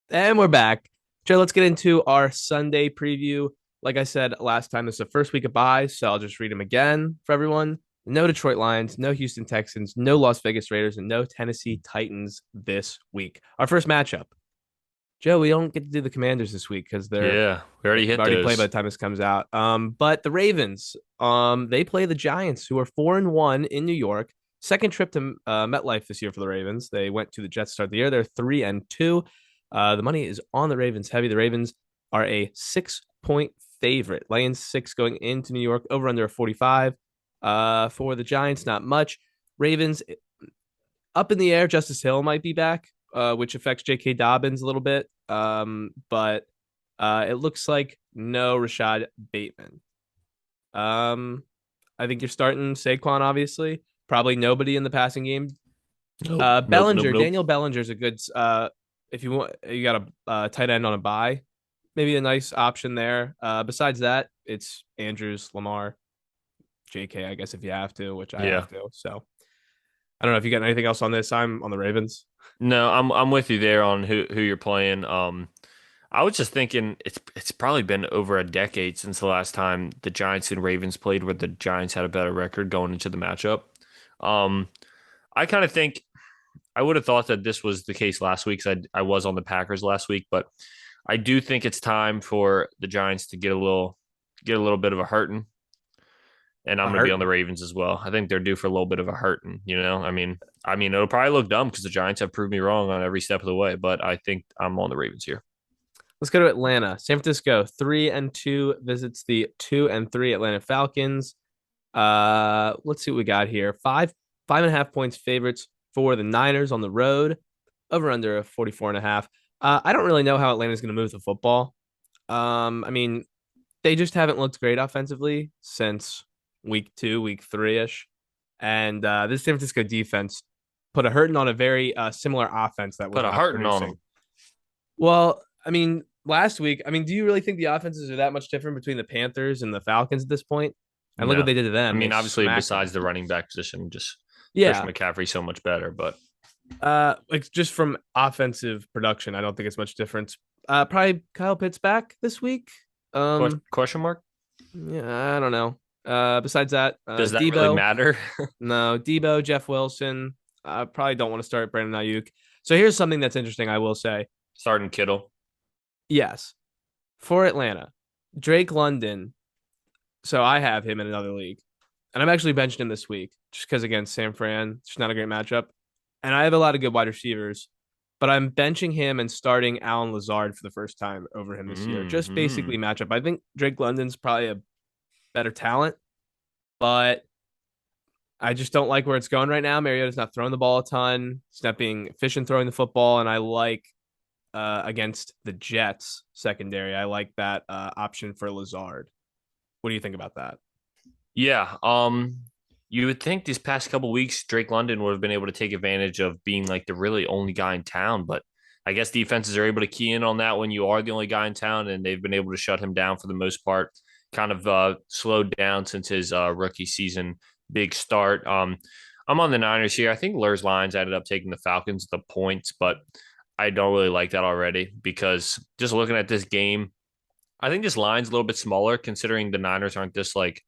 And we're back. Joe, let's get into our Sunday preview. Like I said last time, this is the first week of buys, so I'll just read them again for everyone. No Detroit Lions, no Houston Texans, no Las Vegas Raiders, and no Tennessee Titans this week. Our first matchup. Joe, we don't get to do the Commanders this week because they've Yeah, we already hit already played by those. the time this comes out. But the Ravens, they play the Giants, who are 4-1 in New York. Second trip to MetLife this year for the Ravens. They went to the Jets to start the year. They're 3-2. The money is on the Ravens heavy. The Ravens are a 6 point favorite. Laying six going into New York, over under a 45. For the Giants, not much. Ravens up in the air. Justice Hill might be back, which affects J.K. Dobbins a little bit. But it looks like no Rashad Bateman. Um, I think you're starting Saquon, obviously. Probably nobody in the passing game. Nope, nope, nope, Bellinger, nope. Daniel Bellinger's a good. If you want, you got a tight end on a buy, maybe a nice option there. Besides that, it's Andrews, Lamar, J.K. I guess if you have to, which I Yeah. have to. So I don't know if you got anything else on this. I'm on the Ravens. No, I'm with you there on who you're playing. I was just thinking it's probably been over a decade since the last time the Giants and Ravens played where the Giants had a better record going into the matchup. Um, I kind of think I would have thought that this was the case last week because I was on the Packers last week, but I do think it's time for the Giants to get a little bit of a hurting. And I'm A going to be on the hurting. Ravens as well. I think they're due for a little bit of a hurting. I mean, it'll probably look dumb because the Giants have proved me wrong on every step of the way, but I think I'm on the Ravens here. Let's go to Atlanta. San Francisco 3-2 visits the 2-3 Atlanta Falcons. Let's see what we got here. 5.5 points favorites for the Niners on the road. Over under a 44.5. I don't really know how Atlanta's going to move the football. I mean, they just haven't looked great offensively since week two, week three ish. And this San Francisco defense put a hurting on a very similar offense that was Put a not hurting on producing. them. Well, I mean, last week, do you really think the offenses are that much different between the Panthers and the Falcons at this point? And look what No. they did to I them. They mean, obviously, smacked them. besides the running back position, just Christian Yeah. McCaffrey so much better. But Like just from offensive production, I don't think it's much difference. Probably Kyle Pitts back this week. question mark? Yeah, I don't know. Besides that, Does that really Debo, matter? no, Debo, Jeff Wilson. I probably don't want to start Brandon Ayuk. So here's something that's interesting. I will say, Starting Kittle. yes, for Atlanta, Drake London. So I have him in another league, and I'm actually benching him this week just because against San Fran, it's not a great matchup. And I have a lot of good wide receivers, but I'm benching him and starting Alan Lazard for the first time over him this year. Just Hmm. basically matchup. I think Drake London's probably a better talent, but I just don't like where it's going right now. Mariota's not throwing the ball a ton. He's not being efficient throwing the football, and I like against the Jets secondary. I like that option for Lazard. What do you think about that? Yeah. You would think these past couple weeks Drake London would have been able to take advantage of being like the really only guy in town, but I guess defenses are able to key in on that when you are the only guy in town, and they've been able to shut him down for the most part. Kind of slowed down since his rookie season big start. I'm on the Niners here. I think Lurs Lines ended up taking the Falcons the points, but I don't really like that already because just looking at this game, I think this line's a little bit smaller considering the Niners aren't this like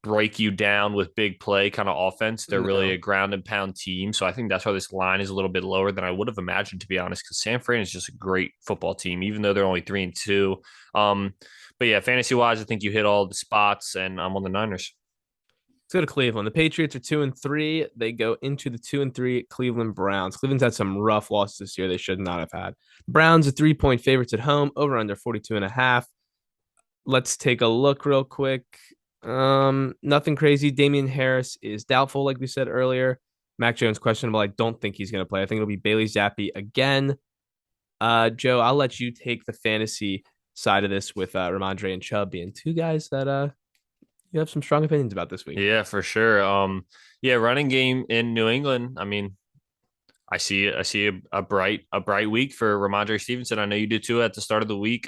break you down with big play kind of offense. They're really No. a ground and pound team. So I think that's why this line is a little bit lower than I would have imagined, to be honest, because San Fran is just a great football team, even though they're only 3-2. Um, but yeah, fantasy wise, I think you hit all the spots, and I'm on the Niners. Let's go to Cleveland. The Patriots are 2-3. They go into the 2-3 Cleveland Browns. Cleveland's had some rough losses this year. They should not have had. Browns are 3 point favorites at home, over under 42.5. Let's take a look real quick. Nothing crazy. Damian Harris is doubtful, like we said earlier. Mac Jones questionable. I don't think he's going to play. I think it'll be Bailey Zappi again. Joe, I'll let you take the fantasy side of this with Ramondre and Chubb being two guys that you have some strong opinions about this week. Yeah, for sure. Yeah, running game in New England. I mean, I see a bright week for Ramondre Stevenson. I know you did too at the start of the week.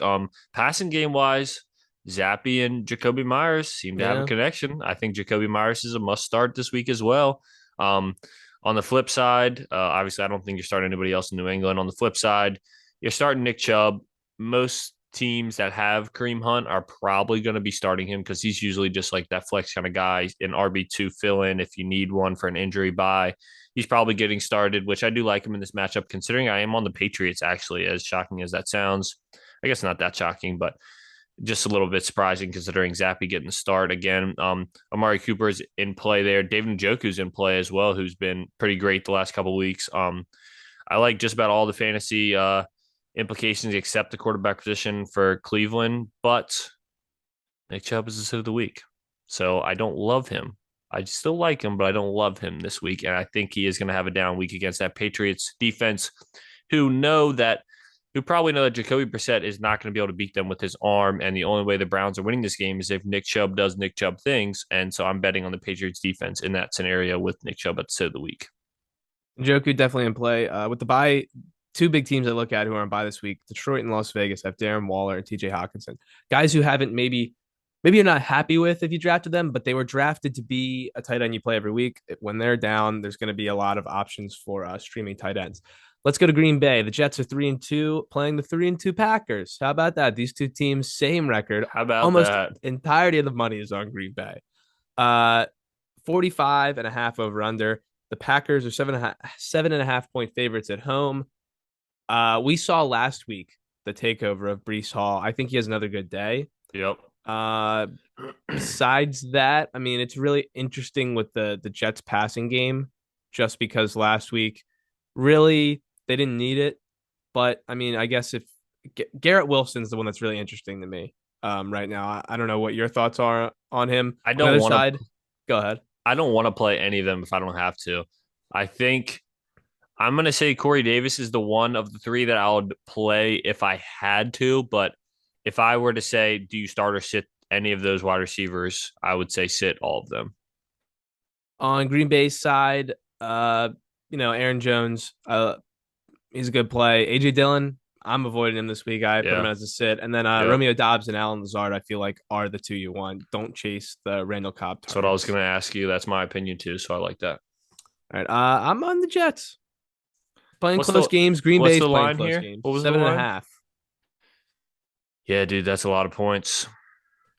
Passing game wise, Zappy and Jacoby Myers seem to have a Yeah. connection. I think Jacoby Myers is a must start this week as well. Um, on the flip side, obviously I don't think you're starting anybody else in New England. On the flip side, you're starting Nick Chubb. Most teams that have Kareem Hunt are probably going to be starting him because he's usually just like that flex kind of guy, an RB2 fill in if you need one for an injury buy. He's probably getting started, which I do like him in this matchup, considering I am on the Patriots, actually, as shocking as that sounds. I guess not that shocking, but just a little bit surprising considering Zappy getting the start again. Amari Cooper's in play there. David Njoku's in play as well, who's been pretty great the last couple of weeks. I like just about all the fantasy implications except the quarterback position for Cleveland, but Nick Chubb is the sit of the week. So I don't love him. I still like him, but I don't love him this week. And I think he is going to have a down week against that Patriots defense who probably know that Jacoby Brissett is not going to be able to beat them with his arm. And the only way the Browns are winning this game is if Nick Chubb does Nick Chubb things. And so I'm betting on the Patriots defense in that scenario with Nick Chubb at the sit of the week. Njoku definitely in play. With the bye, two big teams I look at who are on bye this week, Detroit and Las Vegas, have Darren Waller and TJ Hawkinson. Guys who haven't maybe you're not happy with if you drafted them, but they were drafted to be a tight end you play every week. When they're down, there's going to be a lot of options for streaming tight ends. Let's go to Green Bay. The Jets are 3-2, playing the 3-2 Packers. How about that? These two teams, same record. How about Almost that? entirety of the money is on Green Bay. 45 and a half over under. The Packers are 7.5 point favorites at home. We saw last week the takeover of Breece Hall. I think he has another good day. Yep. Besides that, I mean, it's really interesting with the Jets passing game, just because last week, really, they didn't need it. But I mean, I guess if Garrett Wilson's the one that's really interesting to me right now. I don't know what your thoughts are on him. I On the don't other want side, to. go ahead. I don't want to play any of them if I don't have to. I think I'm going to say Corey Davis is the one of the three that I would play if I had to. But if I were to say, do you start or sit any of those wide receivers, I would say sit all of them. On Green Bay's side, Aaron Jones, he's a good play. AJ Dillon, I'm avoiding him this week. I put him Yeah. as a sit. And then Yep. Romeo Dobbs and Alan Lazard, I feel like are the two you want. Don't chase the Randall Cobb That's what I was targets. going to ask you. That's my opinion too. So I like that. All right. I'm on the Jets. Playing What's close the games. Green what's Bay's the playing line close here? games. What was the Seven and a line? half. Yeah, dude, that's a lot of points.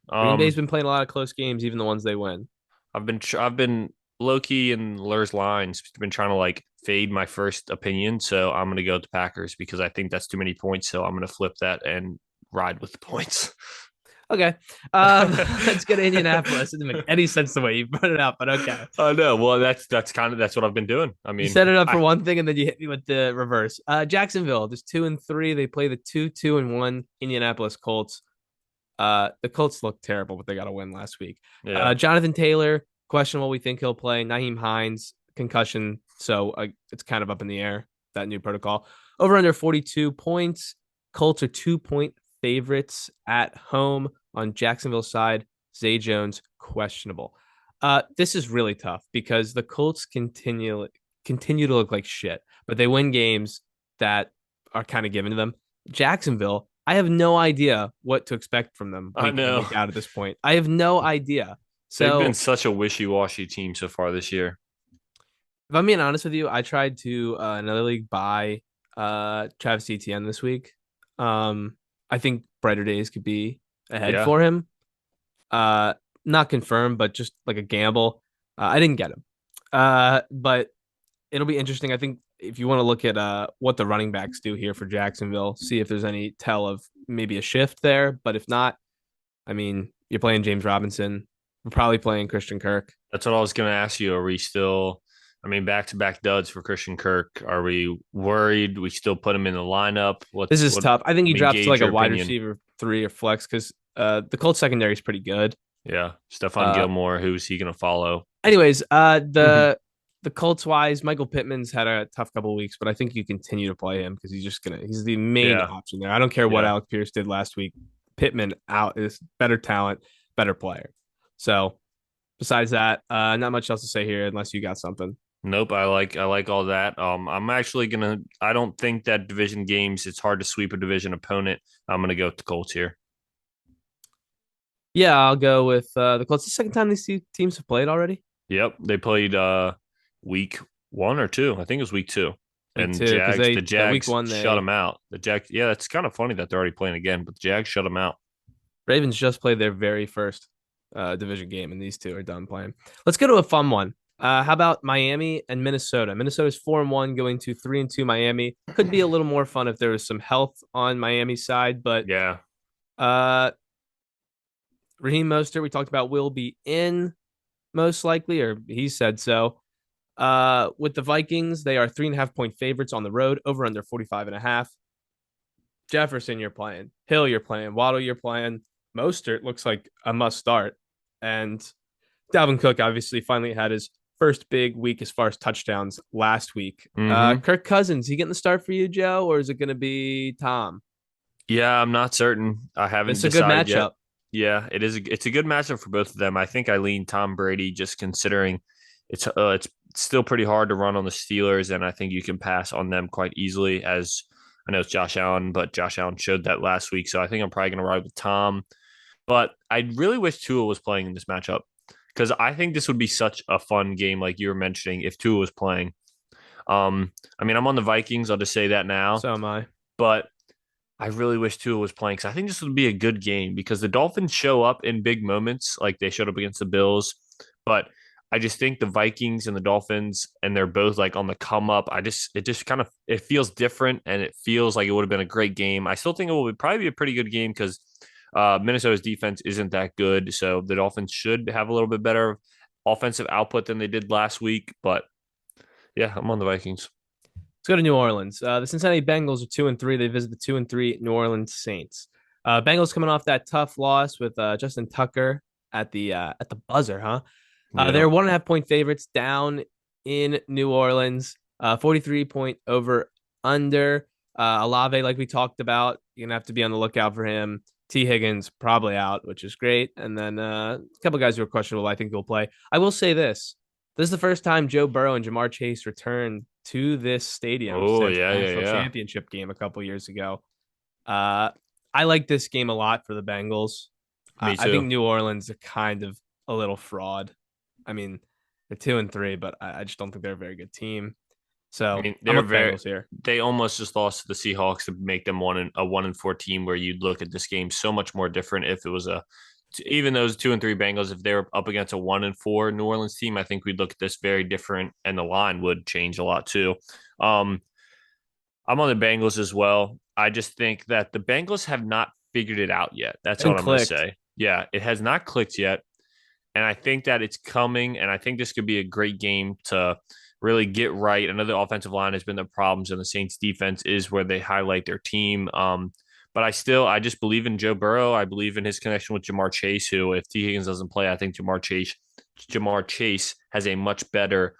Green Bay's Um, been playing a lot of close games, even the ones they win. I've been low key in Lur's lines. Been trying to like fade my first opinion, so I'm gonna go with the Packers because I think that's too many points. So I'm gonna flip that and ride with the points. Okay. Let's go to Indianapolis. It didn't make any sense the way you put it out, but okay. Oh no, well that's what I've been doing. I You mean, set it up for I one thing and then you hit me with the reverse. Jacksonville, just 2-3. They play the 2-2-1 Indianapolis Colts. The Colts look terrible, but they got a win last week. yeah, Jonathan Taylor, questionable. We think he'll play. Naheem Hines, concussion. So it's kind of up in the air, that new protocol. Over under 42 points. Colts are 2 point favorites at home on Jacksonville side. Zay Jones, questionable. This is really tough because the Colts continue to look like shit, but they win games that are kind of given to them. Jacksonville, I have no idea what to expect from them I week in and know week out at this point. I have no idea. they've been So such a wishy washy team so far this year. if I'm being honest with you, I tried to another league buy Travis Etienne this week. I think brighter days could be ahead Yeah, for him. Uh, Not confirmed, but just like a gamble. I didn't get him. But it'll be interesting. I think if you want to look at what the running backs do here for Jacksonville, see if there's any tell of maybe a shift there. But if not, I mean, you're playing James Robinson. We're probably playing Christian Kirk. that's what I was gonna ask you. Are we still? I mean, back to back duds for Christian Kirk. Are we worried? We still put him in the lineup? This is What? tough. I think he Let me drops to gauge like a your wide opinion. receiver 3 or flex because the Colts secondary is pretty good. Yeah, Stephon Uh, Gilmore. Who's he gonna follow? Anyways, Hmm. the Colts wise, Michael Pittman's had a tough couple of weeks, but I think you continue to play him because he's the main Yeah, option there. I don't care what yeah. Alec Pierce did last week. Pittman out is better talent, better player. So besides that, not much else to say here unless you got something. Nope. I like all that. I'm actually gonna. I don't think that division games. It's hard to sweep a division opponent. I'm gonna go with the Colts here. Yeah, I'll go with the Colts. The second time these two teams have played already. Yep, they played week 1 or 2. I think it was week 2. Me And too, because Jags, the the week Jags one shut they them out. The Jags, yeah, it's kind of funny that they're already playing again, but the Jags shut them out. Ravens just played their very first division game, and these two are done playing. Let's go to a fun one. How about Miami and Minnesota? Minnesota's 4-1, going to 3-2. Miami could be a little more fun if there was some health on Miami's side, but Yeah. uh, Raheem Mostert, we talked about, will be in most likely, or he said so. With the Vikings, they are 3.5 point favorites on the road, over under 45.5. Jefferson, you're playing. Hill, you're playing. Waddle, you're playing. Mostert looks like a must start. And Dalvin Cook obviously finally had his first big week as far as touchdowns last week. Mm-hmm. Kirk Cousins, he getting the start for you, Joe, or is it going to be Tom? Yeah, I'm not certain. I haven't It's a good decided yet. matchup. Yeah, it is. It's a good matchup for both of them. I think I lean Tom Brady just considering it's still pretty hard to run on the Steelers, and I think you can pass on them quite easily. As I know it's Josh Allen, but Josh Allen showed that last week, so I think I'm probably going to ride with Tom. But I really wish Tua was playing in this matchup because I think this would be such a fun game, like you were mentioning, if Tua was playing. I mean, I'm on the Vikings. I'll just say that now, So am I. but I really wish Tua was playing because I think this would be a good game because the Dolphins show up in big moments, like they showed up against the Bills. But I just think the Vikings and the Dolphins, and they're both like on the come up. It just kind of it feels different, and it feels like it would have been a great game. I still think it will probably be a pretty good game because Minnesota's defense isn't that good, so the Dolphins should have a little bit better offensive output than they did last week. But yeah, I'm on the Vikings. Let's go to New Orleans. The Cincinnati Bengals are 2-3. They visit the 2-3 New Orleans Saints. Bengals coming off that tough loss with Justin Tucker at the buzzer, huh? Yeah. They're 1.5 point favorites down in New Orleans. 43 point over under. Alave, like we talked about, you're gonna have to be on the lookout for him. T. Higgins probably out, which is great. And then a couple guys who are questionable, I think will play. I will say this: this is the first time Joe Burrow and Jamar Chase returned to this stadium Oh since yeah, the yeah, national yeah. championship game a couple years ago. Uh, I like this game a lot for the Bengals. Me I think too. New Orleans are kind of a little fraud. I mean, they're 2-3, but I just don't think they're a very good team. I So mean, I'm they're with the very. Bengals here. They almost just lost to the Seahawks to make them a 1-4 team. Where you'd look at this game so much more different if it was a, even those 2-3 Bengals, if they were up against a 1-4 New Orleans team, I think we'd look at this very different, and the line would change a lot too. Um, I'm on the Bengals as well. I just think that the Bengals have not figured it out yet. That's And what I'm going to clicked. say. Yeah, it has not clicked yet. And I think that it's coming. And I think this could be a great game to really get right. Another offensive line has been the problems, and the Saints defense is where they highlight their team. But I just believe in Joe Burrow. I believe in his connection with Jamar Chase, who, if T. Higgins doesn't play, I think Jamar Chase has a much better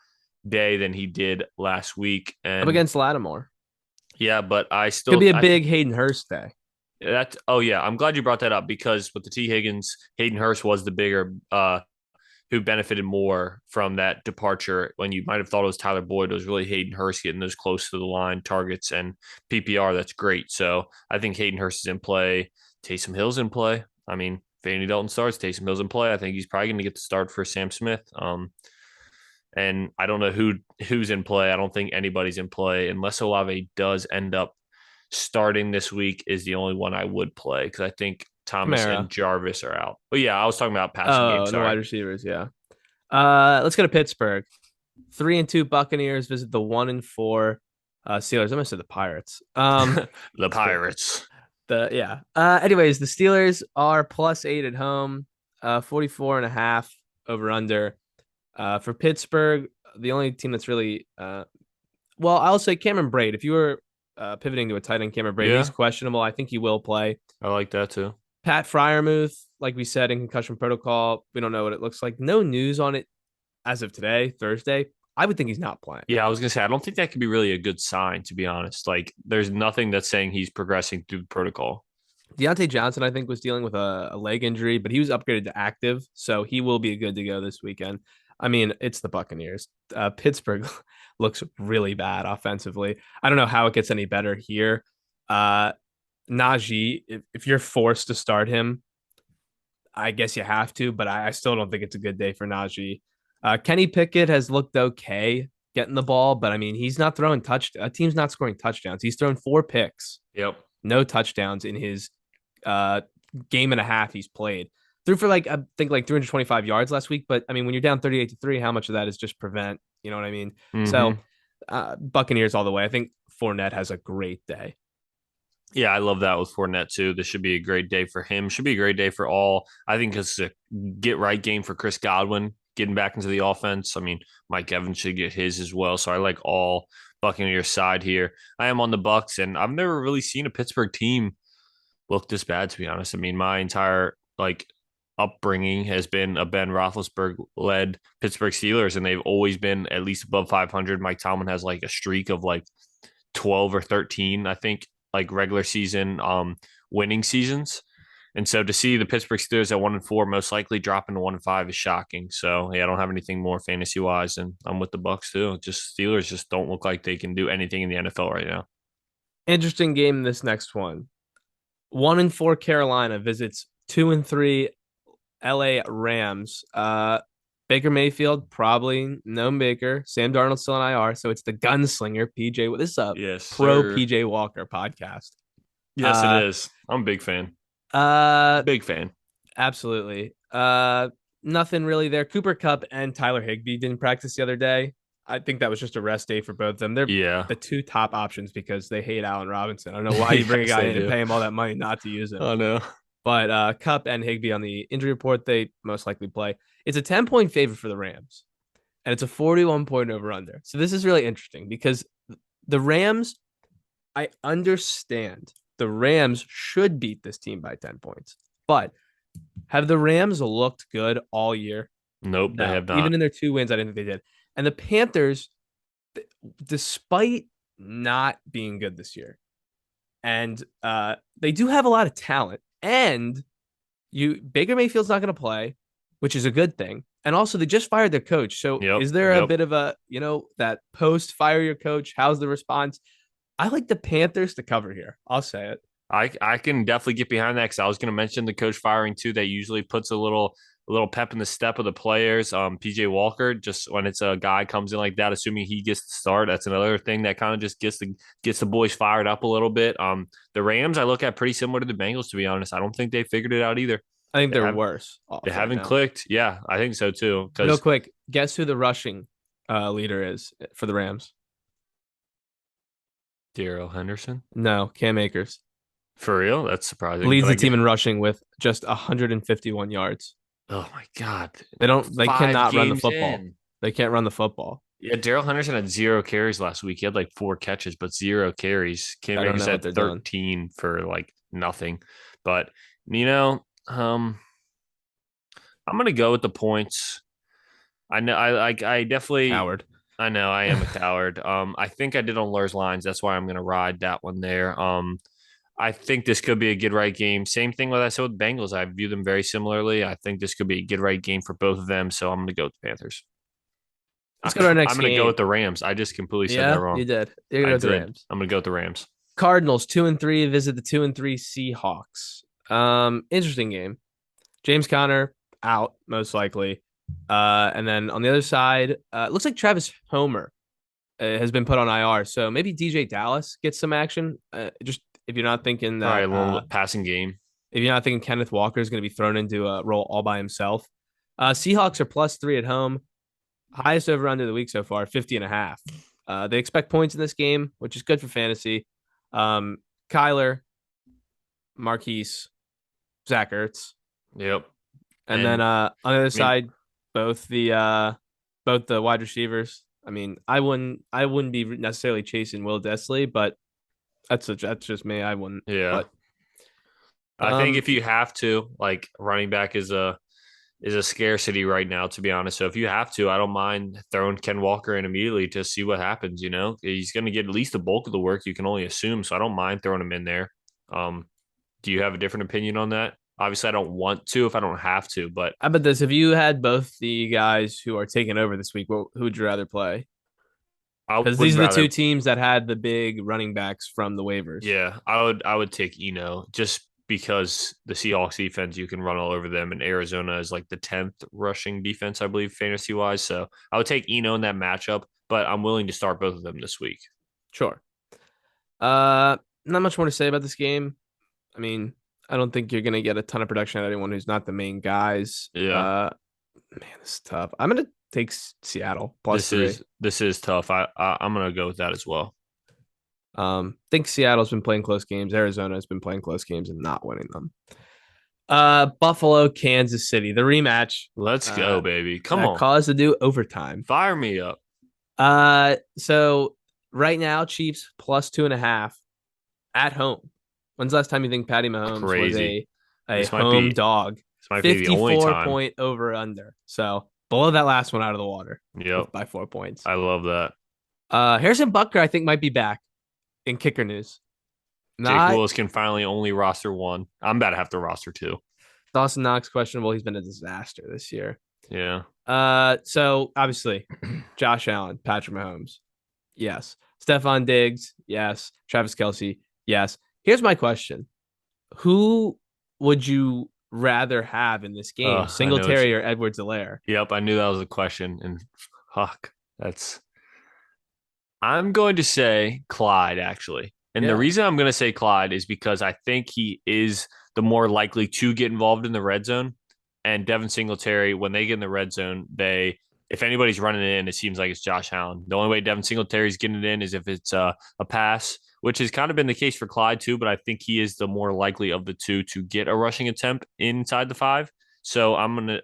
day than he did last week. Up And against Lattimore. yeah, but Could be a I think big Hayden Hurst day. that. Oh yeah, I'm glad you brought that up because with the T. Higgins, Hayden Hurst was the bigger who benefited more from that departure. When you might have thought it was Tyler Boyd, it was really Hayden Hurst getting those close to the line targets and PPR. That's great. So I think Hayden Hurst is in play. Taysom Hill's in play. I mean, if Andy Dalton starts, Taysom Hill's in play. I think he's probably going to get the start for Sam Smith. And I don't know who's in play. I don't think anybody's in play unless Olave does end up starting this week. Is the only one I would play because I think Thomas and Kamara. Jarvis are out. But yeah, I was talking about passing game. Oh, and the Sorry. wide receivers, yeah. Let's go to Pittsburgh. 3-2 Buccaneers visit the 1-4 Steelers. I'm gonna say the Pirates. The It's good. Pirates. The yeah. Anyways, the Steelers are +8 at home. 44.5 over under. For Pittsburgh, the only team that's really well, I'll say Cameron Braid. If you were pivoting to a tight end, Cameron Braid, he's Yeah, questionable. I think he will play. I like that too. Pat Fryermuth, like we said in concussion protocol, we don't know what it looks like. No news on it as of today, Thursday. I would think he's not playing. Yeah, I was gonna say I don't think that could be really a good sign, to be honest. Like, there's nothing that's saying he's progressing through the protocol. Deontay Johnson, I think, was dealing with a leg injury, but he was upgraded to active, so he will be good to go this weekend. I mean, it's the Buccaneers. Pittsburgh looks really bad offensively. I don't know how it gets any better here. Uh, Najee, if you're forced to start him, I guess you have to, but I still don't think it's a good day for Najee. Kenny Pickett has looked okay. getting the ball, but I mean, he's not throwing a team's not scoring touchdowns. He's thrown 4 picks, Yep. no touchdowns in his uh game and a half he's played. Threw for like I think like 325 yards last week, but I mean, when you're down 38-3, how much of that is just prevent? You know what I mean? So, Mm-hmm. Buccaneers all the way. I think Fournette has a great day. Yeah, I love that with Fournette too. This should be a great day for him. Should be a great day for all. I think it's a get right game for Chris Godwin getting back into the offense. I mean, Mike Evans should get his as well. So I like all Buccaneers side here. I am on the Bucks, and I've never really seen a Pittsburgh team look this bad, to be honest. I mean, my entire like upbringing has been a Ben Roethlisberger led Pittsburgh Steelers, and they've always been at least above 500. Mike Tomlin has like a streak of like 12 or 13, I think, like regular season winning seasons. And so to see the Pittsburgh Steelers at 1-4, most likely dropping to 1-5 is shocking. So yeah, I don't have anything more fantasy wise, and I'm with the Bucks too. Just Steelers just don't look like they can do anything in the NFL right now. Interesting game. This next one. 1-4 Carolina visits 2-3 LA Rams. Baker Mayfield, probably no Baker. Sam Darnold still on IR. So it's the gunslinger, PJ. This is a Yes, pro sir. PJ Walker podcast. Yes, it Uh is. I'm a big fan. uh Big fan. absolutely. Nothing really there. Cooper Cup and Tyler Higbee didn't practice the other day. I think that was just a rest day for both of them. They're Yeah. the two top options because they hate Allen Robinson. I don't know why you bring a Yes, guy they in and do. pay him all that money not to use him. Oh no. But Cup and Higbee on the injury report, they most likely play. It's a 10-point favorite for the Rams, and it's a 41-point over under. So this is really interesting because the Rams, I understand the Rams should beat this team by 10 points. But have the Rams looked good all year? Nope, they No. have Even not. in their 2 wins, I didn't think they did. And the Panthers, despite not being good this year, and they do have a lot of talent, and Baker Mayfield's not going to play, which is a good thing. And also, they just fired their coach. So, Yep. is there a Yep. bit of a that post fire your coach? How's the response? I like the Panthers to cover here. I'll say it. I can definitely get behind that because I was going to mention the coach firing too. That usually puts a little pep in the step of the players. PJ Walker, just when it's a guy comes in like that, assuming he gets the start, that's another thing that kind of just gets the boys fired up a little bit. The Rams I look at pretty similar to the Bengals, to be honest. I don't think they figured it out either. I think They they're have worse they off right haven't now. clicked. Yeah, I think so too. Real Because quick, guess who the rushing leader is for the Rams? Darrell Henderson, No, Cam Akers for real, that's surprising. leads But the I team get, in rushing with just 151 yards. oh my god, They five cannot run the games football. in. They can't run the football. Yeah, Darrell Henderson had 0 carries last week. He had like 4 catches, but 0 carries. Cam I don't Akers know what had they're doing. 13 for like nothing. But you know, I'm gonna go with the points. I know I definitely Coward. I know I am a coward. I think I did on Lurs lines. That's why I'm gonna ride that one there. I think this could be a get right game. Same thing with I said with Bengals. I view them very similarly. I think this could be a get right game for both of them. So I'm gonna go with the Panthers. Let's go to our I'm next gonna go game. with the Rams. I just completely said that Yeah, wrong. you did. You're I gonna go with the did. Rams. I'm gonna go with the Rams. Cardinals 2-3 visit the 2-3 Seahawks. Interesting game. James Conner out most likely. And then on the other side, it looks like Travis Homer has been put on IR. So maybe DJ Dallas gets some action. Just if you're not thinking Probably that, a little passing game. if you're not thinking Kenneth Walker is going to be thrown into a role all by himself. Seahawks are +3 at home. Highest over under the week so far, 50.5. They expect points in this game, which is good for fantasy. Kyler, Marquise, Zach Ertz, Yep. and then And on the other I mean, side, both the wide receivers. I mean, I wouldn't be necessarily chasing Will Desley, but that's just me. I wouldn't. yeah. But I think if you have to, like running back is a scarcity right now, to be honest. So if you have to, I don't mind throwing Ken Walker in immediately to see what happens. You know, he's going to get at least the bulk of the work. You can only assume, so I don't mind throwing him in there. Um, do you have a different opinion on that? Obviously, I don't want to if I don't have to, but how about this? If you had both the guys who are taking over this week, who would you rather play? I Because would these are the two rather. teams that had the big running backs from the waivers. Yeah, I would take just because the Seahawks defense you can run all over them, and Arizona is like the 10th rushing defense, I believe, fantasy wise. So I would take Eno in that matchup. but I'm willing to start both of them this week. Sure. Not much more to say about this game. I mean, I don't think you're gonna get a ton of production out of anyone who's not the main guys. Yeah. Man, this is tough. I'm gonna take Seattle plus This three. is this is tough. I'm gonna go with that as well. Think Seattle's been playing close games. Arizona has been playing close games and not winning them. Buffalo, Kansas City, the rematch. Let's go, baby. Come That on. caused to do overtime. Fire me up. So right now, Chiefs plus 2.5 at home. When's the last time you think Patty Mahomes was Crazy. a This might home be dog? this might be the only 54 time. point over under. So below that last one out of the water Yep. by 4 points. I love that. Harrison Butker, I think, might be back in kicker news. Jake Not Willis can finally only roster one. I'm about to have to roster two. Dawson Knox questionable. He's been a disaster this year. Yeah. So obviously, Josh Allen, Patrick Mahomes, yes. Stephon Diggs, yes. Travis Kelce, yes. Here's my question: who would you rather have in this game, I know it's Singletary or Edwards-Helaire? Yep, I knew that was a question. And fuck, that's I'm going to say Clyde, actually. And the Yeah, reason I'm going to say Clyde is because I think he is the more likely to get involved in the red zone. And Devin Singletary, when they get in the red zone, if anybody's running it in, it seems like it's Josh Allen. The only way Devin Singletary's getting it in is if it's a pass, which has kind of been the case for Clyde too. But I think he is the more likely of the two to get a rushing attempt inside the five. So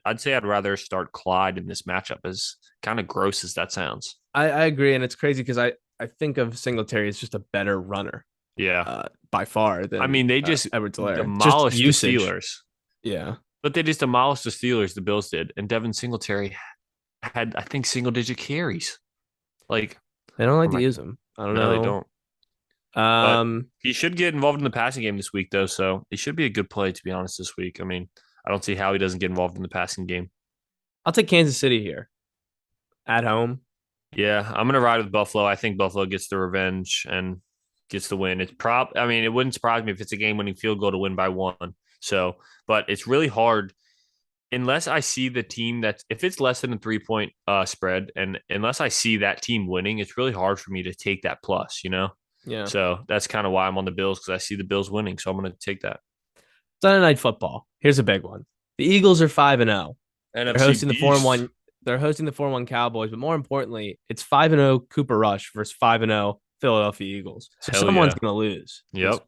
I'd say I'd rather start Clyde in this matchup, as kind of gross as that sounds. I agree, and it's crazy because I think of Singletary as just a better runner, Yeah. by far I than mean, they just Edwards-Helaire. Just demolished the usage. Steelers, Yeah, but they just demolished the Steelers, the Bills did. And Devin Singletary had, I think, single digit carries. Like, they don't like I'm to like, use him. I don't no, they know. don't. But Um, he should get involved in the passing game this week, though. So it should be a good play, to be honest, this week. I mean, I don't see how he doesn't get involved in the passing game. I'll take Kansas City here at home. Yeah, I'm gonna ride with Buffalo. I think Buffalo gets the revenge and gets the win. I mean, it wouldn't surprise me if it's a game-winning field goal to win by one. So, but it's really hard unless I see the team that's if it's less than a 3 point spread, and unless I see that team winning, it's really hard for me to take that plus. Yeah. So that's kind of why I'm on the Bills, because I see the Bills winning. So I'm going to take that. Sunday night football. Here's a big one. The Eagles are 5-0. They're NFC hosting the 4 and Beast. 1. They're hosting the 4-1 Cowboys, but more importantly, it's 5-0 Cooper Rush versus 5-0 Philadelphia Eagles. So Hell someone's yeah. gonna lose. Yep.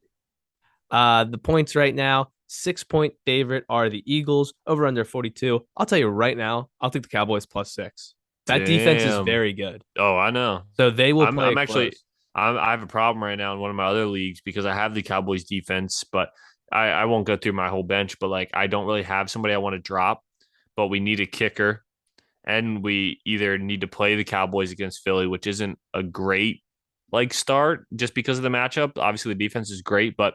The points right now, 6 point favorite are the Eagles over under 42. I'll tell you right now, I'll take the Cowboys plus 6. That defense is Damn. very good. Oh, I know. So they will I'm play I'm it actually close. I have a problem right now in one of my other leagues because I have the Cowboys defense, but I won't go through my whole bench, but like I don't really have somebody I want to drop, but we need a kicker, and we either need to play the Cowboys against Philly, which isn't a great like start just because of the matchup. Obviously the defense is great, but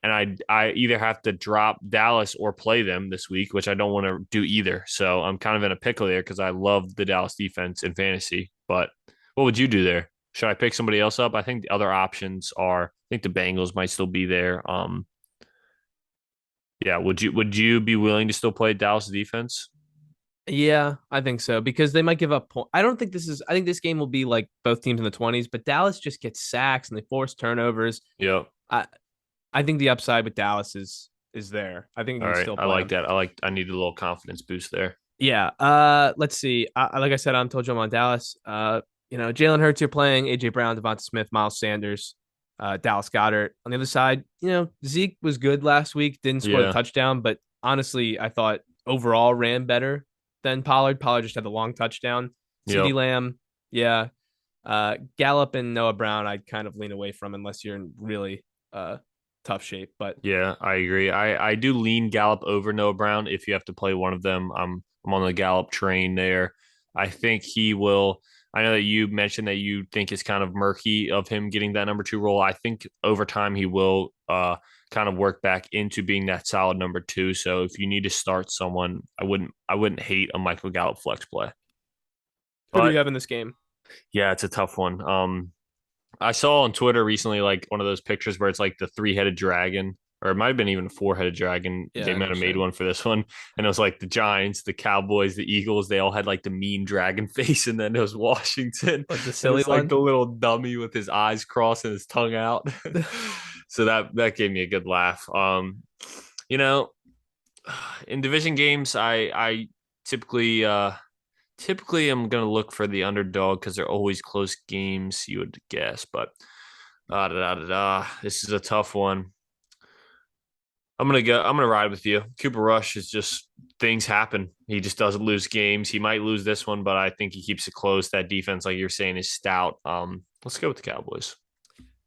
and I either have to drop Dallas or play them this week, which I don't want to do either. So I'm kind of in a pickle there because I love the Dallas defense in fantasy. But what would you do there? Should I pick somebody else up? I think the other options are I think the Bengals might still be there. Yeah, would you be willing to still play Dallas defense? Yeah, I think so because they might give up. I don't think this is. I think this game will be like both teams in the 20s, but Dallas just gets sacks and they force turnovers. Yep. I I think the upside with Dallas is there. I think you All can right. still I play like them. that. I need a little confidence boost there. Yeah. Let's see. Like I said, I'm told you I'm on Dallas. Jalen Hurts, you're playing AJ Brown, Devonta Smith, Miles Sanders, Dallas Goddard. On the other side, Zeke was good last week, didn't score the Yeah. touchdown, but honestly, I thought overall ran better than Pollard. Pollard just had the long touchdown. CeeDee Yep. Lamb, yeah. Gallup and Noah Brown, I'd kind of lean away from unless you're in really tough shape. But Yeah, I agree. I do lean Gallup over Noah Brown if you have to play one of them. I'm on the Gallup train there. I think he will. I know that you mentioned that you think it's kind of murky of him getting that number two role. I think over time he will kind of work back into being that solid number two. So if you need to start someone, I wouldn't hate a Michael Gallup flex play. who do you But have in this game? yeah, it's a tough one. I saw on Twitter recently like one of those pictures where it's like the three-headed dragon. or it might have been even a four-headed dragon. Yeah, They I might know have made shit. one for this one. And it was like the Giants, the Cowboys, the Eagles. They all had like the mean dragon face. And then it was Washington. Like the And silly it's like one. the little dummy with his eyes crossed and his tongue out. So that gave me a good laugh. You know, in division games, I typically typically I'm gonna look for the underdog because they're always close games, you would guess. But this is a tough one. I'm gonna ride with you. Cooper Rush is just things happen. He just doesn't lose games. He might lose this one, but I think he keeps it close. That defense, like you're saying, is stout. Let's go with the Cowboys.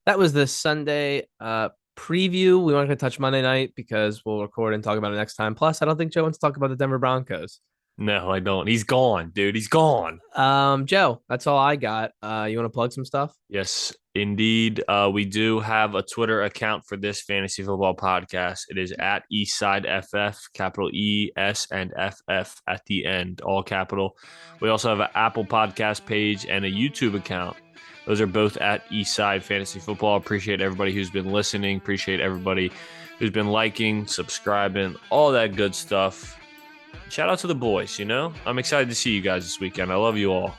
That was the Sunday preview. We weren't going to touch Monday night because we'll record and talk about it next time. Plus, I don't think Joe wants to talk about the Denver Broncos. No, I don't. He's gone, dude. He's gone. Joe, that's all I got. You want to plug some stuff? Yes, indeed. We do have a Twitter account for this fantasy football podcast. It is at Eastside FF, capital E, S, and FF at the end, all capital. We also have an Apple podcast page and a YouTube account. Those are both at Eastside Fantasy Football. Appreciate everybody who's been listening. Appreciate everybody who's been liking, subscribing, all that good stuff. Shout out to the boys, you know? I'm excited to see you guys this weekend. I love you all.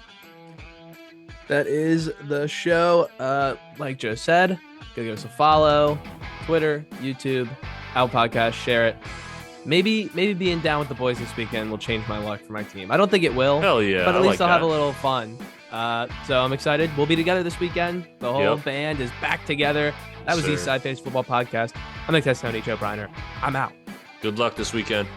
That is the show. Like Joe said, go give us a follow. Twitter, YouTube, Apple Podcast, share it. Maybe being down with the boys this weekend will change my luck for my team. I don't think it will. Hell yeah. But at least like I'll have a little fun. So I'm excited. We'll be together this weekend. The whole band is back together. That was Eastside Fantasy Football Podcast. I'm excited to Joe Briner. I'm out. Good luck this weekend.